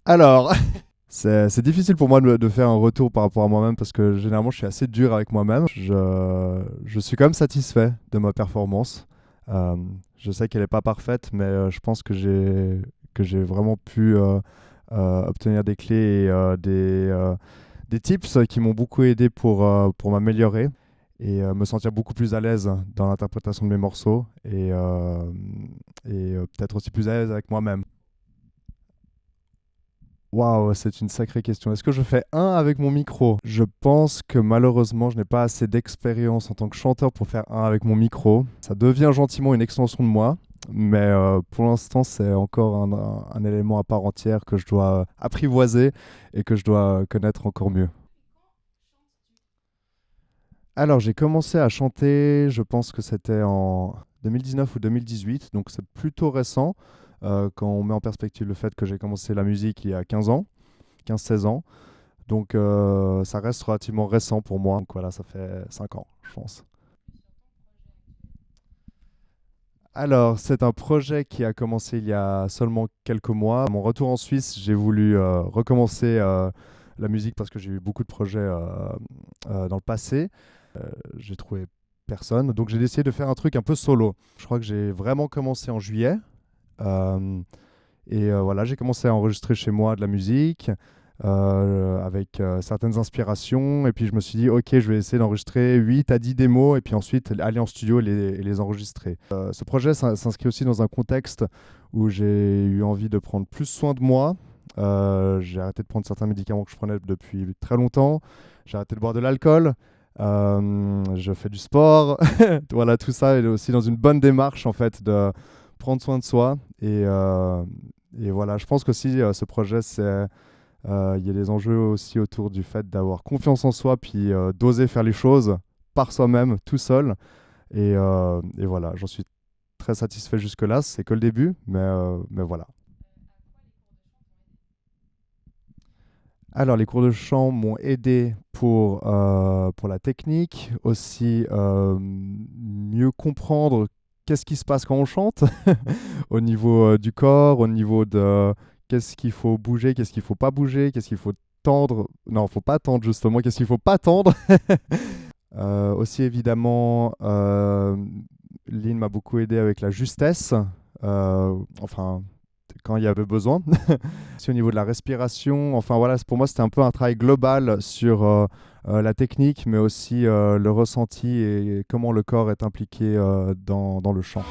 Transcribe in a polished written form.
Alors, c'est difficile pour moi de faire un retour par rapport à moi-même parce que généralement je suis assez dur avec moi-même. Je suis quand même satisfait de ma performance. Euh, je sais qu'elle n'est pas parfaite, mais je pense que j'ai vraiment pu obtenir des clés et des tips qui m'ont beaucoup aidé pour m'améliorer et me sentir beaucoup plus à l'aise dans l'interprétation de mes morceaux et peut-être aussi plus à l'aise avec moi-même. Waouh, c'est une sacrée question. Est-ce que je fais un avec mon micro? Je pense que malheureusement, je n'ai pas assez d'expérience en tant que chanteur pour faire un avec mon micro. Ça devient gentiment une extension de moi, mais pour l'instant, c'est encore un élément à part entière que je dois apprivoiser et que je dois connaître encore mieux. Alors, j'ai commencé à chanter, je pense que c'était en 2019 ou 2018, donc c'est plutôt récent quand on met en perspective le fait que j'ai commencé la musique il y a 15 ans, 15-16 ans. Donc ça reste relativement récent pour moi. Donc voilà, ça fait 5 ans, je pense. Alors, c'est un projet qui a commencé il y a seulement quelques mois. À mon retour en Suisse, j'ai voulu recommencer la musique parce que j'ai eu beaucoup de projets dans le passé. J'ai trouvé personne, donc j'ai décidé de faire un truc un peu solo. Je crois que j'ai vraiment commencé en juillet. Euh, voilà, j'ai commencé à enregistrer chez moi de la musique avec certaines inspirations. Et puis je me suis dit, ok, je vais essayer d'enregistrer 8 à 10 démos et puis ensuite aller en studio et les enregistrer. Ce projet s'inscrit aussi dans un contexte où j'ai eu envie de prendre plus soin de moi. J'ai arrêté de prendre certains médicaments que je prenais depuis très longtemps. J'ai arrêté de boire de l'alcool. Je fais du sport. Voilà, tout ça est aussi dans une bonne démarche en fait de prendre soin de soi. Et voilà, je pense qu'aussi ce projet, il y a des enjeux aussi autour du fait d'avoir confiance en soi, puis d'oser faire les choses par soi-même, tout seul. Et voilà, j'en suis très satisfait jusque-là. C'est que le début, mais voilà. Alors, les cours de chant m'ont aidé pour la technique, aussi mieux comprendre qu'est-ce qui se passe quand on chante, au niveau du corps, au niveau de qu'est-ce qu'il faut bouger, qu'est-ce qu'il faut pas bouger, qu'est-ce qu'il faut tendre. Non, faut pas tendre justement, qu'est-ce qu'il faut pas tendre. Aussi évidemment, Lynn m'a beaucoup aidé avec la justesse, enfin quand il y avait besoin. Aussi au niveau de la respiration, enfin voilà, pour moi c'était un peu un travail global sur la technique, mais aussi le ressenti et comment le corps est impliqué dans le chant.